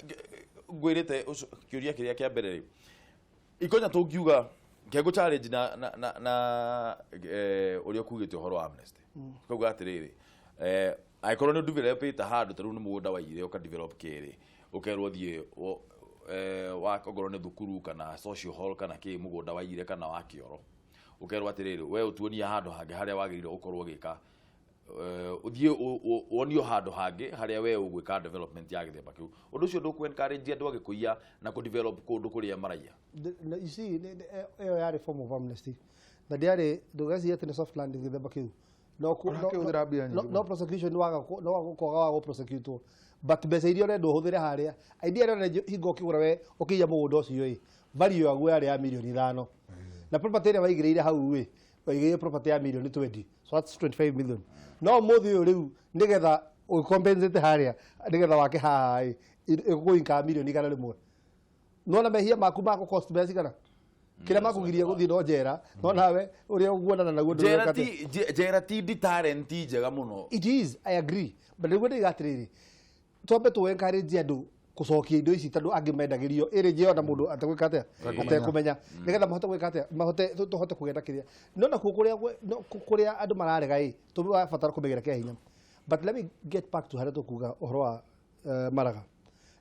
ngwĩrĩte kĩũria kĩrĩa kĩa mbere rĩ ikonya tũngiuga kĩagũ challenge na ũrĩa kugĩte ũhoro wa amnesty kauga atĩrĩrĩ aikorwo nĩ developite handũ tarĩu nĩ mũgũnda wa ire ũka develop kĩrĩ ũkerwo thiĩ wakongorwo nĩ thukuru kana social hall kana kĩ mũgũnda wa ire kana wa kĩoro ũkerwo atĩrĩrĩ we ũtuonia handũ hangĩ harĩa wagĩrĩirwo gũkorwo gĩka ũthiĩ wonio handũ hangĩ harĩa we ũgwĩka development ya gĩthemba kĩu ũndũ ũcio ndũkũ encourage andũ agĩkũia na kũ develop kũndũ kũrĩa maraiya. You see ĩyo yarĩ form of amnesty na ndiarĩ ndũgeci atĩ nĩ soft landing gĩthemba kĩu no prosecution no gũkoga wa gũprosecutwo but mbeca iria ũrenda ũhũthĩre harĩa idea ĩrĩa hingo ũkĩgũra we ũkĩiya mũgũnda ũcio value yaguo yarĩ ya mirioni 5 na property ĩrĩa waigĩrĩire hau waigĩrĩire property ya mirioni 20 so that's 25 million no mũthĩ ũyũ rĩu nĩgetha ũcompensate harĩa nĩgetha wake haha ĩgũinka mirioni 100 nona mehia maku ma cost mbeca cigana kira makugiria guthii no njera no nawe uria uguonana naguo njera ti deterrent njega muno. It is, I agree, but niguo ndigatiriri twambe tu encourage andu kucokia indo ici tondu angi mendagirio iri njeo na mundu atagwika atia atekumenya nigetha mahote gwika atia mahote tuhote kugenda kiria no na kuria andu mararega tubatara kumegera kia hinya. But let me get back to haria tukuga uhoro wa Maraga.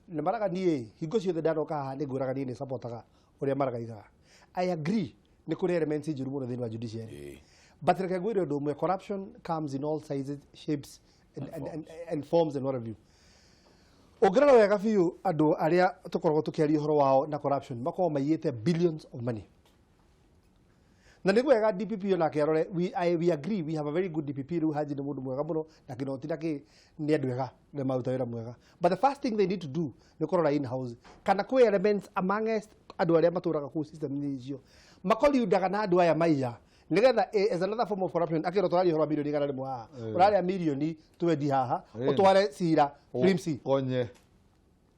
Na Maraga nie hingo ciothe ndanoka haha ni nguraga ni supportaga uria Maraga igaga. I agree ni kuri elements njuru muno thini wa judiciary. But reke ngwire undu umwe, corruption comes in all sizes, shapes and forms and what have you. Ograna wega biu andu aria tukoragwo tukiaria uhoro wao na corruption makorwo maiyite billions of money. Na niguo wega DPP ona kiarore we agree we have a very good DPP ru haji ni mundu mwega muno na kinoti nake ni andu wega na maruta wira mwega. But the first thing they need to do ni korora in house kana kwi elements amongst andu aria maturaga ku system ni icio makoli udaga na andu aya maiya nigetha as another form of corruption akiro twari horo milioni kana rimwe haha urari milioni twendi haha utware cira primsi onye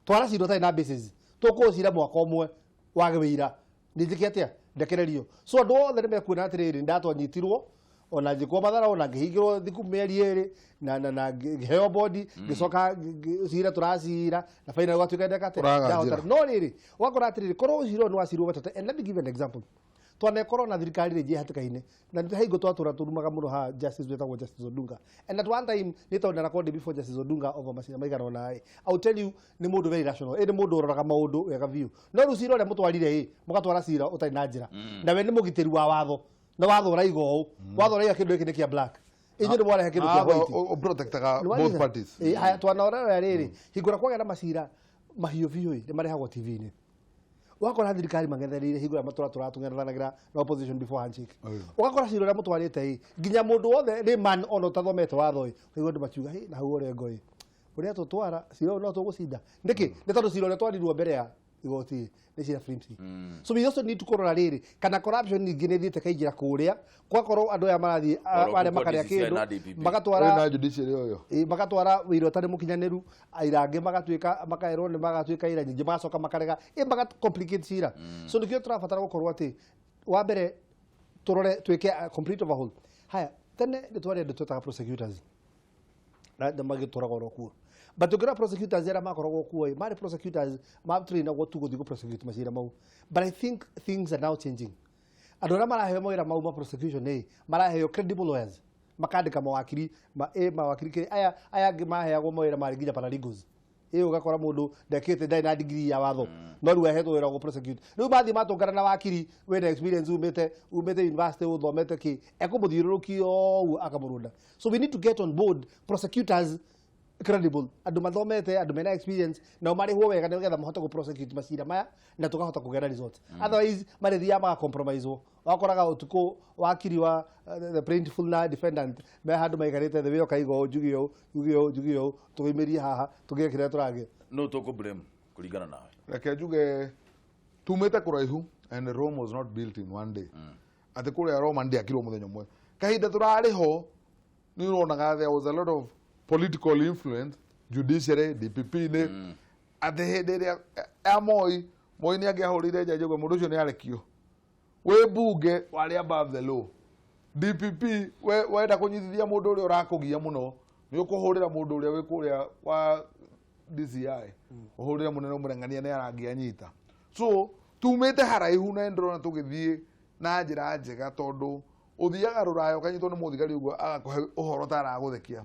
twara cira tai na basis tuko cira mwaka omwe wagwira ndithiki atia ndekererio so andu othe nimekuona atiriri ndatwanyitirwo ona njikwo mathara ona ngihingirwo thiku mieri eri na heo body gicoka cira turacira na final gwatuika ndekate no riri wakora atiriri korwo cira no acirwo gatete. And let me give an example. Twana corona thirikari ri hatikaine na nitaigo twatura turumaga muno ha Justice wetagwo Justice Odunga, and at one time nitondana ko before Justice Odunga over masina maigana ona I'll tell you ni mundu very rational ni mundu uroraga maundu wega view no rucira ria mutwarire mugatwara cira utari na njira na we ni mugiteri wa watho na watho raigo watho raiga kindu giki kia black inyo ni mwara kindu kia white protectaga both parties. Haya twana ora riri hingura kwagera na macira mahiu biu ni marehagwo TV ni wakora thirikari mangetherire higura matura turatung'ethanagĩra na opposition before handshake ugakora cira uria mutwarite nginya mundu wothe ni man ono tathomete watho niguo ndu makiuga na hau urengo uria tutwara cira no tugucinda niki ni tondu cira uria twarirwo mbere ya igoti ni cira flimsy. So we also need to korora riri kana corruption ningi ni thiite kaingira kuria kwakorwo andu aya marathi wale makaria kindu magatwara na judiciary oyo magatwara wiro tari mukinyaniru airange magatuika makaerwo ni magatuika ira nyingi magacoka makarega magat complicate cira. So nikio turabatara gukorwo ati wa mbere turore twike complete overhaul. Haya tene nditwari andu twetaga prosecutors na magituraga orokuo but tukira prosecutors era makoragwo kuo mari prosecutors train na gotu guthigo prosecute macira mau. But I think things are now changing. Andu ara maraheo mawira mau ma prosecution maraheo credible lawyers makandika mawakiri mawakiri kiri aya maheagwo mawira mari nginya paralegals ugakora mundu ndekete ndai na degree ya watho no riu ahetwo wira go prosecute riu bathi matungana na wakiri wena experience umete university uthomete ki ekumuthiururuki akamurunda. So we need to get on board prosecutors credible andu mathomete andu mena experience na mari ho wega nigetha mahote go prosecute macira maya na tukahota kugera result. Otherwise mari thia maga compromise wakoraga utuko wakiri wa the plaintiff na defendant me handu maikarite the way kaigo jugio tuimiria haha tugekira turage no toko blame kuringana nawe reke juge tumete kuraihu and Rome was not built in one day. Ati kuria Rome ndi akiro muthenya mwe kahinda turari ho ni uronaga there was a lot of political influence judiciary DPP ni ati hindi ria Moi ni angiahurire njajo mundu ucio ni arekio we bunge wari above the law DPP we wenda kunyithithia mundu uria urakugia muno ni ukuhurira mundu uria wi kuria wa DCI uhurira munene murengania ni arangia nyita. So tumete haraihu na ndrona tugithie na njira njega tondu uthiaga rurayo kanyitwo ni muthigari uguo agakuhe uhoro tara guthekia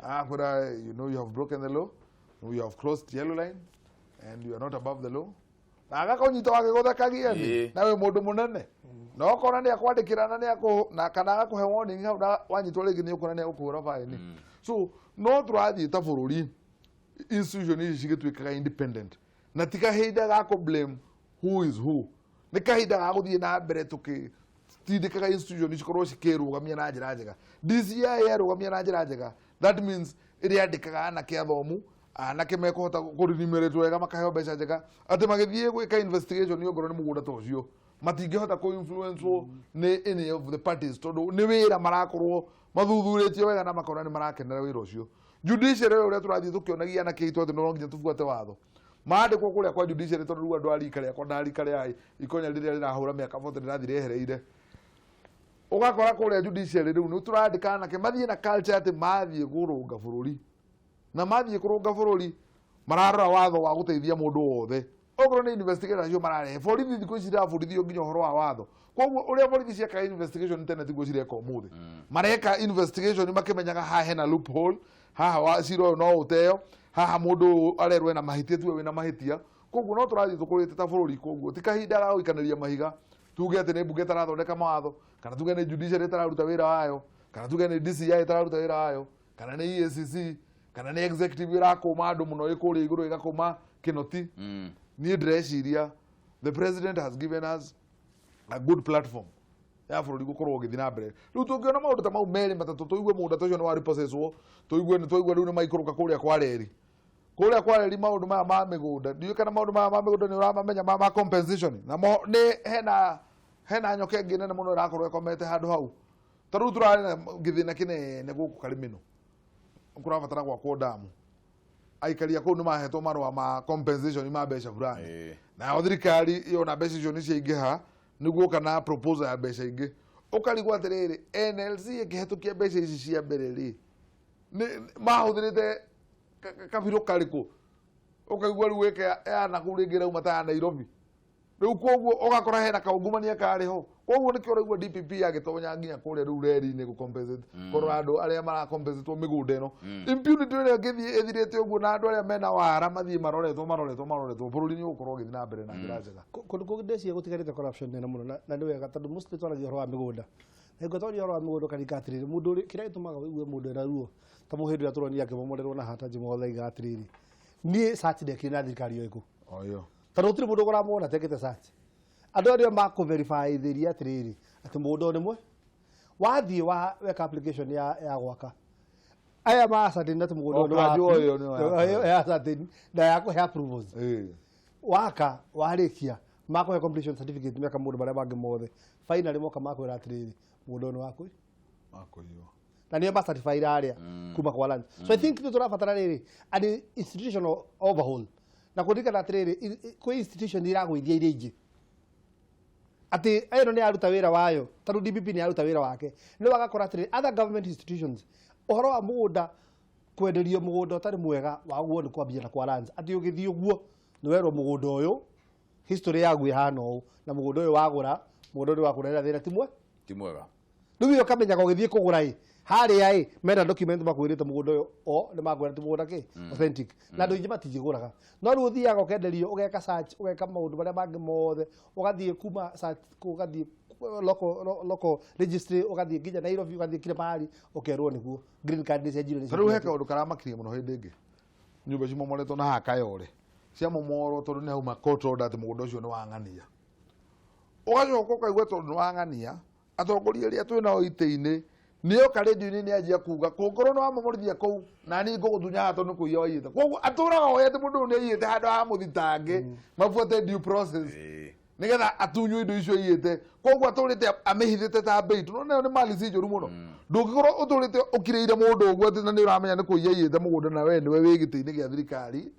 akwira you know you have broken the law, you have crossed yellow line and you are not above the law agakonyita wagiguthekagia ni na we mundu munene no kona ni akwandikirana ni na kana agakuhe warning hau na wanyitwo ringi ni ukona ni ukuhura fine. So no turathi ta bururi institution ici cigituikaga independent na tika hinda ga ko blame who is who ni kahinda ga guthie na mbere tindikaga institution cikorwo cikirugamia na njira njega. DCI yarugamia na njira njega that means iria ndikaga anake athomu anake mekuhota kurinimeretwo wega makaheo mbeca njega ati magithie gwika investigation ni ongoro ni mugunda ta ucio matingihota ku influence ni any of the parties tondu ni wira marakorwo mathuthurĩtio wega na makona ni marakenera wira ucio. Judiciary uria turathie tukionagia na kiito ati no nginya tufuate watho maandikwo kuria kwa judiciary tondu riu andu arikaria kwa ndarikaria ikonya riria rirahura miaka 40 rirathire ugakora kuria judiciary riu ni turandikana ke mathie na culture ati mathie gurunga bururi na mathie kurunga bururi mararora watho wa guteithia mundu wothe ogoro ni investigators acio mararehe borithi thiku ici irabundithio nginya uhoro wa watho koguo uria borithi ciaka investigation internet guo cireka umuthi mareka investigation makimenyaga haha hena loophole haha ciro no uteo haha mundu arerwe na mahitia tuwe wina mahitia koguo no turathi tukurite ta bururi koguo ti kahinda ga guikaniria mahiga tuge ati ni mbuge tarathondeka mawatho kana tuge ni judiciary tararuta wira wayo kana tuge ni DCI tararuta wira wayo kana ni EACC kana ni executive irakuma andu muno ikuria iguru igakuma kinoti ni ndreciria the president has given us a good platform ya bururi gukorwo githii na mbere riu tungiona maundu ta mau meri matatu tuigue munda tucio ni wa repossesswo tuigue riu ni maikuruka kuria kwa reri maundu maya ma migunda ndiu kana maundu maya ma migunda ni uramamenya ma compensation na ni hena nyoke ngine na muno irakorwo ikomete handu hau taru turari na githina kinene guku karimino ukurabatara gwakwo damu aikaria kuu ni mahetwo marua ma compensation ma mbeca fulani na thirikari iyo na mbeca icio ni ciaingiha niguo kana proposal ya mbeca ingi ukarigwo atiriri NLC ikihetukia mbeca ici cia mbere ri ni mahuthirite kabiru kariku ukaigua riu eke yana kuringira uma ta Nairobi riu koguo ugakora hena kaungumania kariho koguo nikio raigua DPP agitonya nginya kuria riu reri-ini gu compensate korwo andu aria mara compensate migunda ino impunity ĩrĩa ngĩthie ĩthirĩte ũguo na andu aria mena wara mathie maroretwo bururi ni ukorwo githii na mbere na njira njega kundu kugindeci gutigarite corruption nene muno na ni wega tondu mostly twaragia uhoro wa migunda ego twaria uhoro wa migunda karinga atiriri mundu kiria gitumaga wigue mundu ena ruo ta muhindu ya turonire akimomorerwo na hata njimothe iga atiriri nie Saturday kina thirikari yoiku oyo tondu gutiri mundu uramwona tekete search andu aria makuverify thiria atiriri ati mundu ni mwe wathie wa weka application ya gwaka aya ma certain na mugunda ya certain na ya kuhe approvals waka warikia makuhe completion certificate meka mundu baria bangi mothe finally moka makwira atiriri mundu ni waku makuhiwa na niyo ba certified aria kuma kwa land so I think ni turabatara riri and institutional overhaul na kudika na atiriri kwa institution iragwithia iria ingi ati ayino ni aruta wira wayo taru DPP ni aruta wira wake ni wagakora atiriri other government institutions uhoro wa mugunda kwenderio mugunda utari mwega waguo ni kwambia na kwa lands ati ugithii uguo ni werwo mugunda uyu history yagu ihana uu na mugunda uyu wagura mugunda uyu wakurera thina ti mwega riu ukamenya gugithii kugura haria mena document makwirite mugunda uyu ni magwira ti mugunda ki authentic na ndu ingi matijiguraga no riu thiaga ukenderio ugeka search ugeka maundu baria bangi mothe ugathie kuma search ugathie local registry ugathie nginya Nairobi ugathie kile mahali ukerwo niguo green card ni cenjire ni riu heka undu karamakirie muno hindi ingi nyumba cimomoretwo na hakayore cia momoro tondu ni hauma court order ati mugunda ucio ni wang'ania ugacoka ukaigua tondu ni wang'ania atongoria aria twinao ite-ini niyo karedio-ini ni anjia kuga kungorwo ni wamomorithia kou na ni nguguthunya hato ni kuiya waiyite koguo aturaga oyete mundu ni aiyite handu ha muthitange mabuate due process nigetha atunywo indo icio aiyite koguo aturite amihithite ta bait no nayo ni mali ci njuru muno ndungikorwo uturite ukireire mundu uguo ati na ni uramenya ni kuiya aiyite mugunda na we niwe wi giti-ini gia thirikari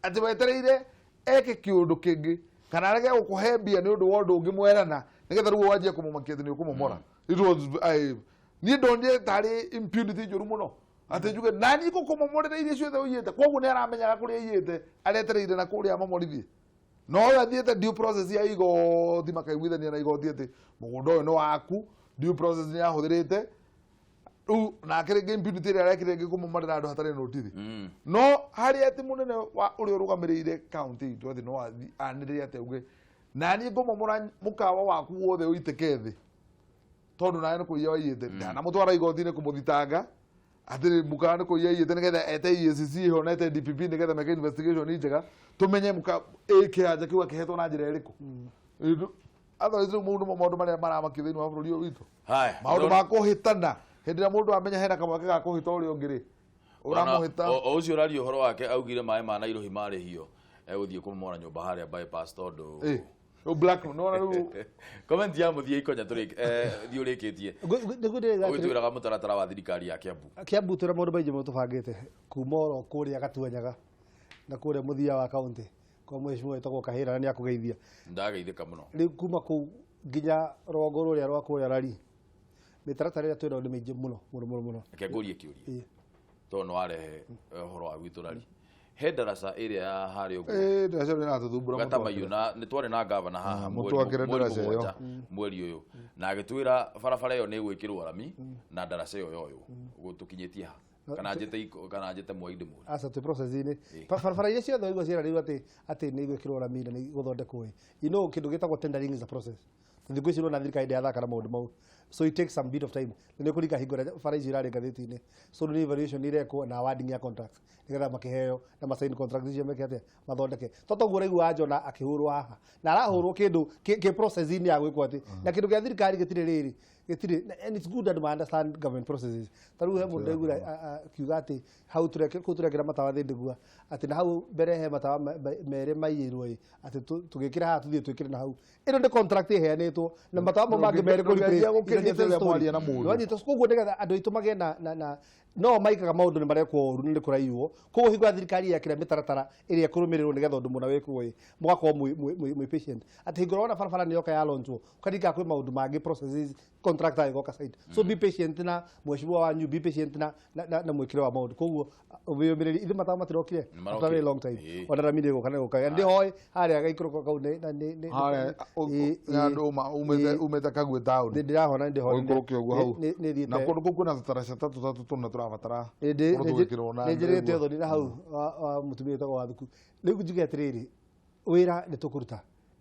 ati wetereire eke kiundu kingi kana arege gukuhe mbia ni undu wa undu ungi mwerana nigetha riu wanjie kumumakia ati ni ukumomora it was ni ndonye tari impunity njuru muno ati njuge nani gukumomorera iria ciothe uiyite koguo ni aramenyaga kuria aiyite aretereire na kuria amomorithie no yathiete due process ya igoti makaiguithania na igoti ati mugunda uyu ni waku due process ni yahuthirite riu nake ringi impunity iria arekire ringi kumomorera andu hatari notithi no hari ati munene wa uria urugamiriire county itu ati no aniririe ati uge nani ngumomora mukawa waku wothe uitike thi tondu naye ni kuiya waiyite na mutwara igoti-ini kumuthitanga ati Mukana Kuri Turianime nigetha ete EACC ho na ete DPP nigetha meke investigation njega tumenye kianja kiu akihetwo na njira iriku otherwise mundu maundu maria maramaki thiini wa bururi uyu witu maundu ma kuhitana hindi ria mundu amenya hena kamweke ga kuhita uria ungi ri uramuhita o ucio rario horo wake augire mai ma Nairobi marihio eguthie kumomora nyumba haria bypass tondu o black no na riu comment ya muthie ikonya turi thiurikitie gwitwiraga mutaratara wa thirikari ya Kiambu tura maundu maingi mutubangite kuma oro kuria gatuanyaga na kuria muthia wa county kwa mheshimiwa etagwo Kahira ni akugeithia ndageithika muno riu kuma ku nginya rogo ruria rwa kuria rari mitaratara ria twina ni mingi muno ke ngurie kiuria to no arehe horo wa gwitu rari he darasa area ya hari uguo darasa na tuthumbura gata mayuna ni twari na governor haha mweri uyu na agitwira barabara iyo ni gwikirwo rami na darasa iyo yoyo gutukinyitie ha kana njete mwai ndimwe asa te process ini barabara iria ciothe igwa ciara riu ati ni gwikirwo rami na ni guthondekwo kindu gitagwo tendering is a process thikũ ici na thirikari ndĩathaka na maũndũ mau so it takes some bit of time nĩ kũringa hingo bara ici irarĩ ngathĩti-inĩ so nĩ evaluation irekwo na awarding ya contracts nĩgetha makĩheo na masign contracts icio meke atĩa mathondeke totoguo ũraigua Njona akĩhũrwo haha na arahũrwo kĩndũ kĩ process-inĩ ya gwĩkwo atĩ na kĩndũ gĩa thirikari gĩtirĩ rĩrĩ and it's good that we understand government processes tarĩu he mũndũ ndaigua akiuga atĩ hau tũrekĩra matawa thĩ ndigua atĩ na hau mbere he matawa merĩ maiyĩrwo atĩ tũgĩkĩra haha tũthiĩ twĩkĩre na hau ĩno nĩ contract ĩheanĩtwo na matawa mau mangĩ merĩ kũrĩkĩrĩte koguo nĩgetha andũ aitũ magĩe na no maikaga maũndũ nĩ marekwo ũru nĩ kũraiywo koguo hingo ya thirikari yekĩra mĩtaratara ĩrĩa ĩkũrũmĩrĩrwo nĩgetha ũndũ mũna wĩkwo mũgakorwo mwĩ patient atĩ hingo ũrona barabara nĩ yoka ya launchwo ũkaringa kwĩ maũndũ mangĩ processes contractor igoka side so be patient na mheshimiwa wanyu be patient na mwĩkĩre wa maũndũ koguo ũmĩrĩri ithe matawa matirokire after a very long time ona rami nĩ gũka ndĩhoĩ harĩa gaikũrũko kau umete Kagwe town ndĩrahona ndĩhoĩ ũguo hau na kũndũ kũu kwĩna tũtaraca tatũ tũna tũrabatara nĩnjĩrĩte ũthoni na hau mũtumia wĩtagwo wa thuku rĩu njuge atĩrĩrĩ wĩra nĩ tũkũruta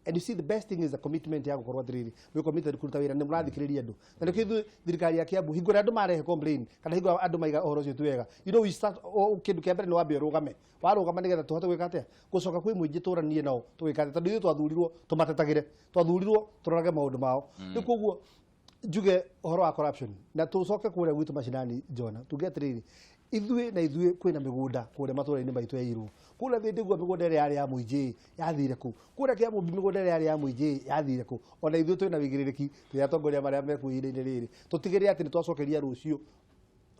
and you see the best thing is a commitment ya gukorwo atiriri we committed kuruta wira ni murathikiriria andu na nikithu thirikari ya Kiambu hingo andu marehe complain kana hingo andu maiga ohoro cio tuwega you know we start kindu kia mbere ni wambe rugame warugama nigetha tuhote gwika atia gucoka kwi muingi turanie nao tugika atia tondu ithu twathurirwo tumatetagire twathurirwo turorage maundu mao ni koguo njuge ohoro wa corruption na tucoke kuria gwitu macinani Njona tuge atiriri ithuĩ kwĩna mĩgũnda kũrĩa matũũra-inĩ maitũ ya Irũ kũrĩa thĩ ndĩguo mĩgũnda ĩrĩa yarĩ ya mũingĩ yathire kũ kũrĩa Kiambu mĩgũnda ĩrĩa yarĩ ya mũingĩ yathire kũ ona ithuĩ twĩna wĩigĩrĩrĩki twĩ atongoria marĩa mekuo ihinda-inĩ rĩrĩ tũtigĩrĩre atĩ nĩ twacokeria rũciũ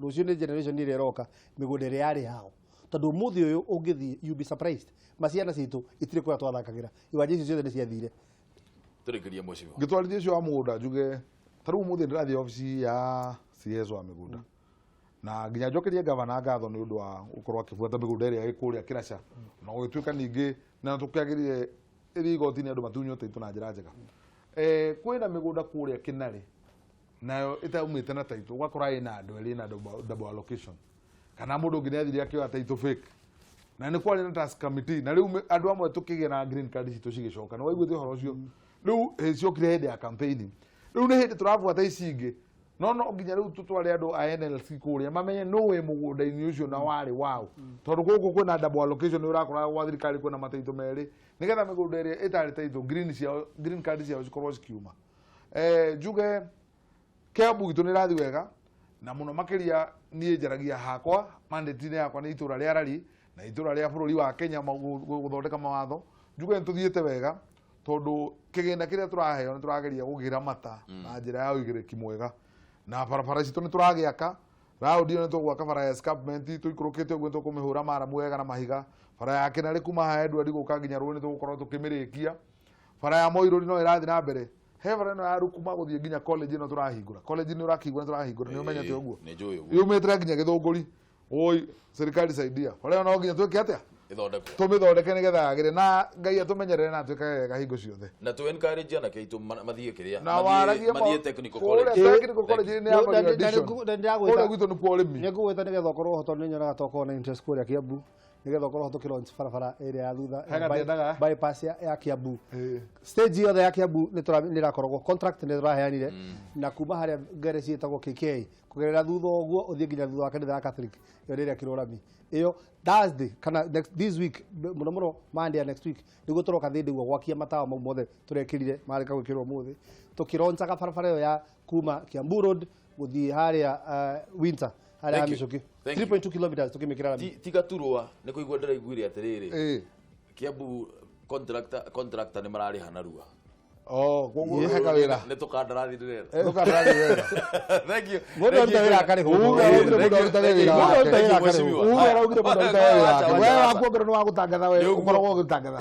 nĩ generation ĩrĩa ĩroka mĩgũnda ĩrĩa yarĩ yao tondũ ũmũthĩ ũyũ ũngĩthiĩ you be surprised maciana citũ itirĩ kũrĩa twathakagĩra iwanja icio ciothe nĩ ciathire tũrĩkĩrie mũciĩ ngĩtwarithia ũcio wa mũgũnda njuge tarĩu ũmũthĩ ndĩrathiĩ obici ya CS wa mĩgũnda na nginya njokerie gavana ngatho nĩ ũndũ wa gũkorwo akĩbuata mĩgũnda ĩrĩa ĩkũrĩa Kĩraca na gũgĩtuĩka ningĩ na tũkĩagĩrire igoti-inĩ andũ matunywo taitũ na njĩra njega kwĩna mĩgũnda kũrĩa Kĩnarĩ nayo ĩtaumĩte na taitũ ũgakora ĩna andũ erĩ na double allocation kana mũndũ ũngĩ nĩathire akĩoya taitũ fake na nĩ kwarĩ na task committee na rĩu andũ amwe tũkĩgĩa na green card citũ cigĩcoka na waiguĩte ũhoro ũcio rĩu ciokire hĩndĩ ya campaign rĩu nĩ hĩndĩ tũrabuata ici ingĩ no nginya rĩu tũtware andũ a NLC kũrĩa mamenye nũwe mũgũnda-inĩ ũcio na warĩ wao tondũ gũkũ kwĩna double allocation nĩ ũrakora gwa thirikari kwĩna mataitũ merĩ nĩgetha mĩgũnda ĩrĩa ĩtarĩ taitũ green card ciao cikorwo cikiuma njuge Kiambu gitũ nĩ ĩrathiĩ wega na mũno makĩria niĩ njaragia hakwa mandate-inĩ yakwa nĩ itũra rĩa Rari na itũra rĩa bũrũri wa Kenya gũthondeka mawatho njuge nĩ tũthiĩte wega tondũ kĩgĩna kĩrĩa tũraheo nĩ tũrageria gũkĩramata na njĩra ya ũigĩrĩki mwega na barabara citũ nĩ tũragĩaka raundi ĩyo nĩ tũgwaka bara ya escarpment tũikũrũkĩte ũguo tũkũmĩhũra maramu wega na mahiga bara ya Kĩnarĩ kuma haha Edward gũka nginya rũĩ nĩ tũgũkorwo tũkĩmĩrĩkia bara ya Moirũ no ĩrathiĩ na mbere he bara ĩno ya Rukuma gũthiĩ nginya college ĩno tũrahingũra college nĩ ũrakĩigua nĩ tũrahingũra nĩ ũmenyete ũguo yumĩte nginya Gĩthũngũri oi serikali saidia bara ĩyo no nginya twĩke atĩa tũmĩthondeke nĩgetha yagĩre na Ngai atũmenyerere na atuĩke wega hingo ciothe na tu encourage anake aitũ mathiĩ kĩrĩa mathiĩ technical college nĩ kũrĩa gwitũ nĩ kwa ũrĩmi nĩngũgwĩta nĩgetha ũkorwo ũhotwo nĩ nyonaga tokorwo na interest kũrĩa Kiambu nĩgetha ũkorwo tũkĩlaunch barabara ĩrĩa ya thutha bypass ya Kiambu stage yothe ya Kiambu nĩ ĩrakoragwo contract nĩ tũraheanire na kuma harĩa ngari ciĩtagwo KK kũgerera thutha ũguo ũthiĩ nginya thutha wa kanitha ya Catholic ĩyo rĩrĩa kĩrũrami ĩyo Thursday kana this week mũno Monday next week nĩguo tũroka thĩ ndĩguo gwakia matawa mau mothe tũrekĩrire marĩka gwĩkĩrwo ũmũthĩ tũkĩroncaga barabara ĩyo ya kuma Kiambu Road gũthiĩ harĩa Winter harĩa Mĩcuki 3.2 kilometers tukimikira rami tiga turwa nĩ kũigua ndĩraiguire atĩrĩrĩ Kiambu contractor nĩ mararĩha narua koguo heka wira nä tå kandarathi rä tukandarathi wega Mundu aruta wira akarĩhwo. Uga augire mundu aruta wira wake. Mundu aruta wira akarĩhwo. Uga augire mundu aruta wira wake. Wewe wakuongerwo nĩ wa gũtangatha wewe ũkoragwo ũgĩtangatha.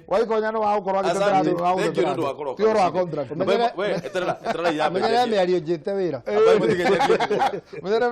Waikonya nĩ wa gũkorwo agĩtetera andũ wa gũtetera. Ti ũhoro wa contract. we eterera ya Menyerera mĩario njĩte wĩra. Menyerera